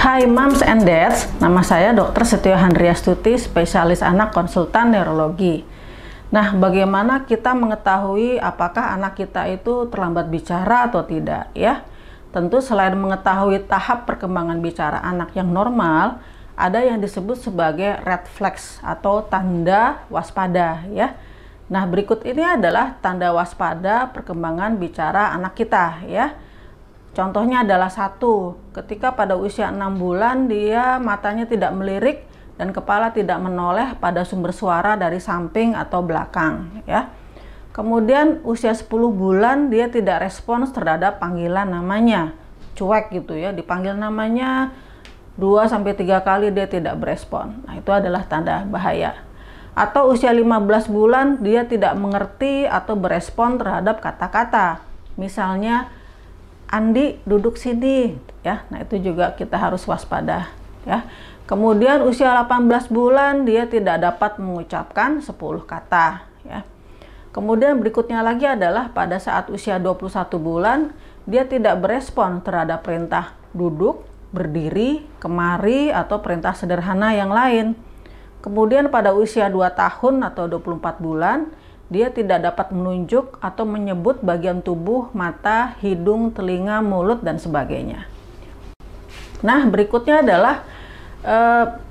Hai Moms and Dads, nama saya Dr. Setio Handriastuti, spesialis anak konsultan neurologi. Nah, bagaimana kita mengetahui apakah anak kita itu terlambat bicara atau tidak ya? Tentu selain mengetahui tahap perkembangan bicara anak yang normal, ada yang disebut sebagai red flags atau tanda waspada ya. Nah, berikut ini adalah tanda waspada perkembangan bicara anak kita ya. Contohnya adalah satu, ketika pada usia 6 bulan dia matanya tidak melirik dan kepala tidak menoleh pada sumber suara dari samping atau belakang ya. Kemudian usia 10 bulan dia tidak respons terhadap panggilan namanya, cuek gitu ya, dipanggil namanya 2-3 kali dia tidak berespon. Nah, itu adalah tanda bahaya. Atau usia 15 bulan dia tidak mengerti atau berespon terhadap kata-kata. Misalnya Andi duduk sini ya. Nah, itu juga kita harus waspada ya. Kemudian usia 18 bulan dia tidak dapat mengucapkan 10 kata ya. Kemudian berikutnya lagi adalah pada saat usia 21 bulan dia tidak berespon terhadap perintah duduk, berdiri, kemari atau perintah sederhana yang lain. Kemudian pada usia 2 tahun atau 24 bulan dia tidak dapat menunjuk atau menyebut bagian tubuh, mata, hidung, telinga, mulut, dan sebagainya. Nah, berikutnya adalah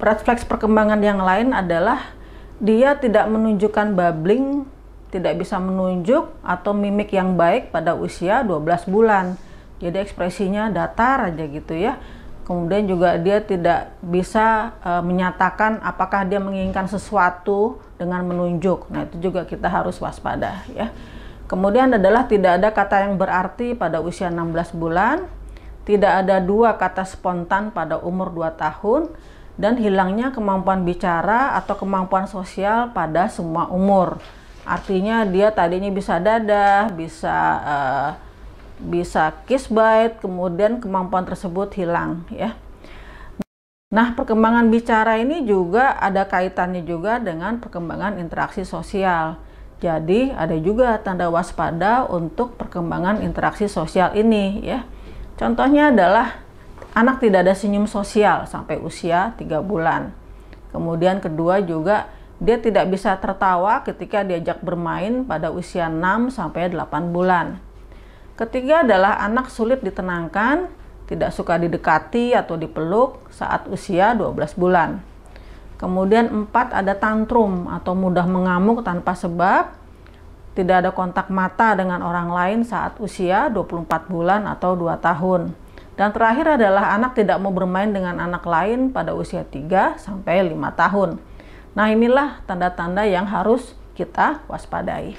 red flags perkembangan yang lain adalah dia tidak menunjukkan babbling, tidak bisa menunjuk atau mimik yang baik pada usia 12 bulan. Jadi ekspresinya datar aja gitu ya. Kemudian juga dia tidak bisa menyatakan apakah dia menginginkan sesuatu dengan menunjuk. Nah, itu juga kita harus waspada ya. Kemudian adalah tidak ada kata yang berarti pada usia 16 bulan, tidak ada 2 kata spontan pada umur 2 tahun, dan hilangnya kemampuan bicara atau kemampuan sosial pada semua umur. Artinya dia tadinya bisa dadah, bisa kiss bite, kemudian kemampuan tersebut hilang ya. Nah, perkembangan bicara ini juga ada kaitannya juga dengan perkembangan interaksi sosial. Jadi ada juga tanda waspada untuk perkembangan interaksi sosial ini ya. Contohnya adalah anak tidak ada senyum sosial sampai usia 3 bulan. Kemudian kedua juga dia tidak bisa tertawa ketika diajak bermain pada usia 6 sampai 8 bulan. Ketiga adalah anak sulit ditenangkan, tidak suka didekati atau dipeluk saat usia 12 bulan. Kemudian 4 ada tantrum atau mudah mengamuk tanpa sebab, tidak ada kontak mata dengan orang lain saat usia 24 bulan atau 2 tahun. Dan terakhir adalah anak tidak mau bermain dengan anak lain pada usia 3 sampai 5 tahun. Nah, inilah tanda-tanda yang harus kita waspadai.